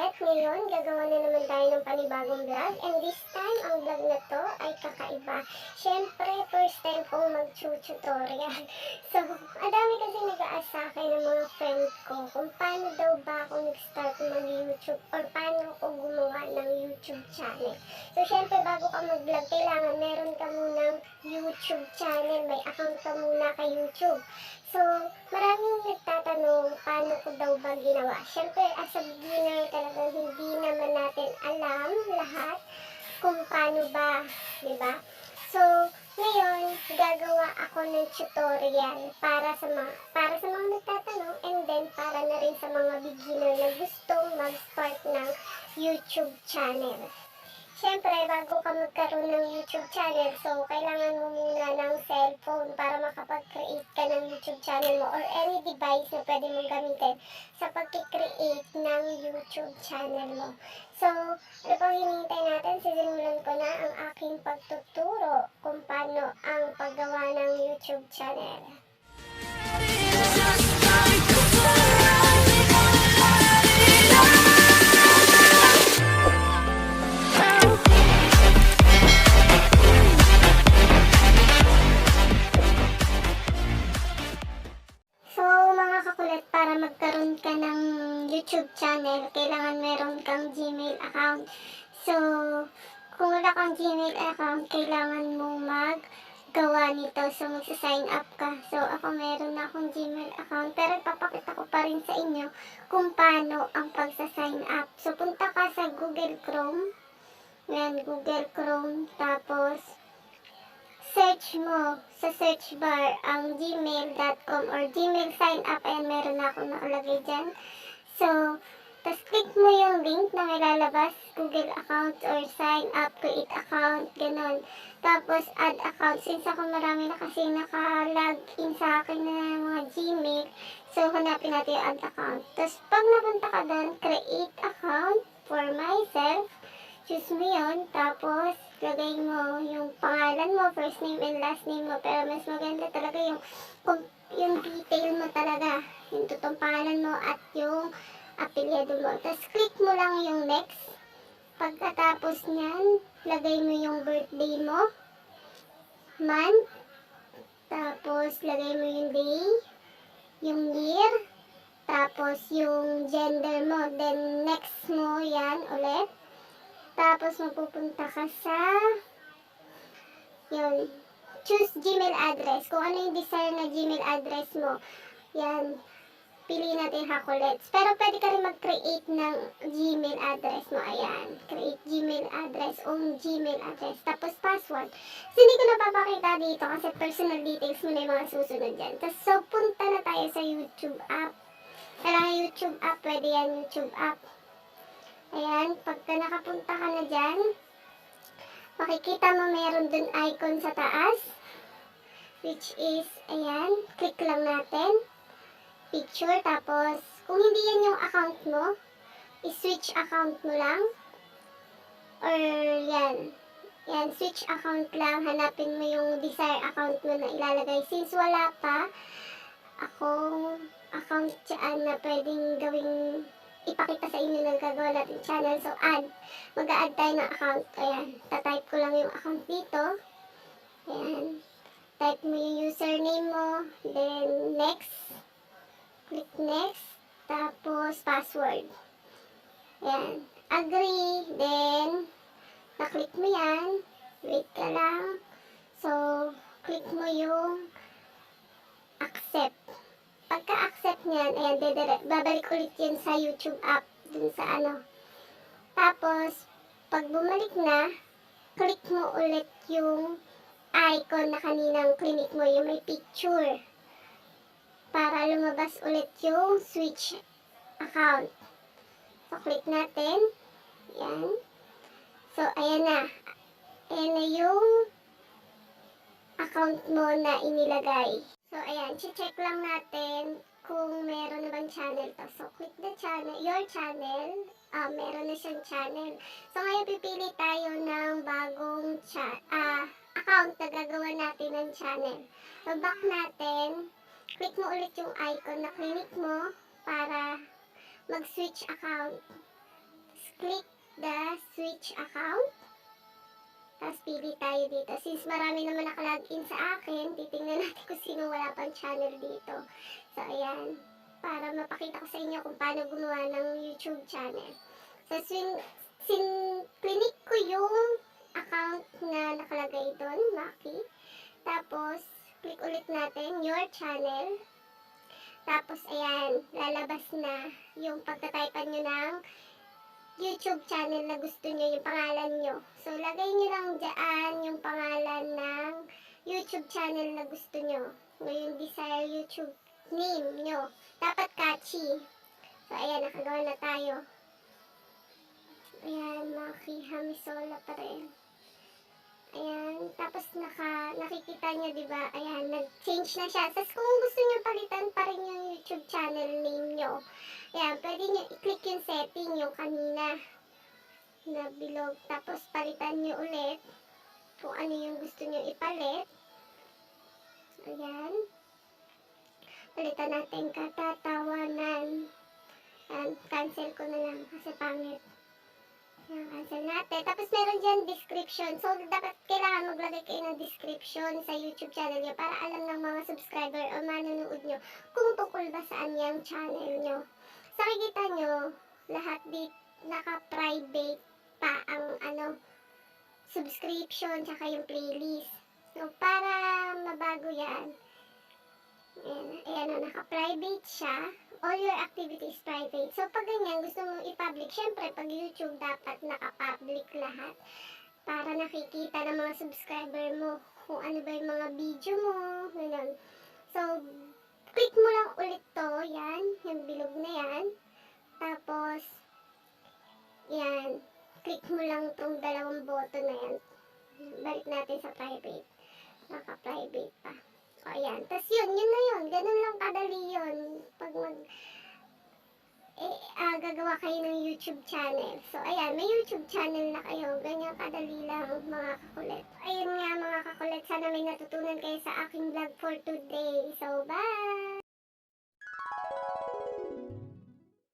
kakulet, ngayon gagawa na naman tayo ng panibagong vlog, and this time ang vlog na to ay kakaiba. Syempre, first time kong mag-tutorial. So, ang dami kasi nag-aas sa akin ng mga friend ko kung paano daw ba ako nag-start mag-YouTube or paano ako gumawa ng YouTube channel. So, syempre, bago ka mag-vlog, kailangan meron ka munang YouTube channel, may account ka muna kay YouTube. So, maraming nagtatanong paano ko daw ba ginawa. Siyempre, as a beginner talagang hindi naman natin alam lahat kung paano ba, di ba? So, ngayon, gagawa ako ng tutorial para sa mga nagtatanong, and then para na rin sa mga beginner na gustong mag-start ng YouTube channel. Siyempre, bago ka magkaroon ng YouTube channel, so kailangan mo muna ng cellphone para makapag-create ka ng YouTube channel mo or any device na pwede mong gamitin sa pag-create ng YouTube channel mo. So, ano pang hinihintay natin? Sisimulan ko na ang aking pagtuturo kung paano ang paggawa ng YouTube channel. Para magkaroon ka ng YouTube channel, kailangan meron kang Gmail account. So, kung wala kang Gmail account, kailangan mo maggawa nito. So, magsa-sign up ka. So, ako meron na akong Gmail account, pero ipapakita ko pa rin sa inyo kung paano ang pagsa-sign up. So, punta ka sa Google Chrome. Yan, Google Chrome. Tapos, search mo sa search bar ang gmail.com or Gmail sign up. Ayan, meron na akong nakalagay dyan. So, tapos click mo yung link na may lalabas, Google account or sign up, create account, ganun. Tapos, add account. Since ako marami na kasi naka-login sa akin na mga Gmail, so hanapin natin yung add account. Tapos, pag napunta ka doon, create account for myself. Choose mo yun, tapos lagay mo yung pangalan mo, first name and last name mo, pero mas maganda talaga yung detail mo talaga, yung totoong pangalan mo at yung apelyido mo. Tapos click mo lang yung next. Pagkatapos nyan, lagay mo yung birthday mo, month, tapos lagay mo yung day, yung year, tapos yung gender mo, then next mo yan ulit. Tapos, mapupunta ka sa, yun, choose Gmail address. Kung ano yung desired na Gmail address mo, yan, pili natin Kakulet. Pero pwede ka rin mag-create ng Gmail address mo. Ayan, create Gmail address, own Gmail address. Tapos, password. So, hindi ko napapakita dito kasi personal details mo na yung mga susunod dyan. Tapos, so, punta na tayo sa YouTube app. Kailangan YouTube app, pwede yan YouTube app. Ayan, pagka nakapunta ka na dyan, makikita mo meron dun icon sa taas, which is, ayan, click lang natin, picture, tapos, kung hindi yan yung account mo, i-switch account mo lang, or yan, switch account lang, hanapin mo yung desired account mo na ilalagay. Since wala pa akong account dyan na pwedeng gawing ipakita sa inyo ng gagawa natin channel. So, mag-a-add tayo ng account. Ayan, tatype ko lang yung account dito. Ayan, type mo yung username mo, then next, click next, tapos password. Ayan, agree, then na-click mo yan, wait ka lang. So, click mo yung accept. Pagka-accept niyan, ayan, babalik ulit yun sa YouTube app, dun sa ano. Tapos, pag bumalik na, click mo ulit yung icon na kaninang clinic mo, yung may picture. Para lumabas ulit yung switch account. So, click natin. Ayan. So, ayan na. Ayan na yung account mo na inilagay. So, ayan, check lang natin kung meron na bang channel to. So, click the channel, your channel, meron na siyang channel. So, ngayon pipili tayo ng bagong account na gagawa natin ng channel. So, back natin, click mo ulit yung icon na clinic mo para mag-switch account. click the switch account. Tapos pili tayo dito. Since marami naman nakalagin sa akin, titingnan natin kung sino wala pang channel dito. So, ayan. Para mapakita ko sa inyo kung paano gumawa ng YouTube channel. So, clinic ko yung account na nakalagay doon, Maki. Tapos, click ulit natin your channel. Tapos, ayan, lalabas na yung pagtataypan nyo ng YouTube channel na gusto nyo, yung pangalan nyo. So, lagay nyo lang dyan yung pangalan ng YouTube channel na gusto nyo. O yung desired YouTube name nyo. Dapat catchy. So, ayan, nakagawa na tayo. Ayan, Maki Hamisola pa rin. Ayan, tapos nakikita nyo, diba? Ayan, nag-change na siya. Tapos kung gusto nyo palitan pa rin yung YouTube channel name nyo, ayan, pwede nyo i-click yung setting yung kanina na bilog. Tapos palitan nyo ulit kung ano yung gusto nyo ipalit. Ayan. Palitan natin katatawanan. Ayan, cancel ko na lang kasi pangit. Ayan, cancel natin. Tapos meron dyan description. So, dapat kailangan maglagay kayo ng description sa YouTube channel nyo para alam ng mga subscriber o manonood nyo kung tungkol ba saan yung channel nyo. So, nakikita nyo, lahat dito naka-private pa ang subscription tsaka yung playlist. So, para mabago yan, ayan, naka-private siya. All your activities private. So, pag ganyan, gusto mong i-public, syempre, pag YouTube, dapat naka-public lahat. Para nakikita ng mga subscriber mo kung ano ba yung mga video mo. Ganun. So, click mo lang ulit to. Yan. Yung bilog na yan. Tapos, yan. Click mo lang tong dalawang button na yan. Balik natin sa private. Naka-private pa. O, ayan. Tapos yun na yun. Ganun lang kadali yun. Pag gagawa kayo ng YouTube channel. So, ayan. May YouTube channel na kayo. Ganyan kadali lang, mga kakulit. Ayun nga, mga kakulit. Sana may natutunan kayo sa aking vlog for today. So, bye!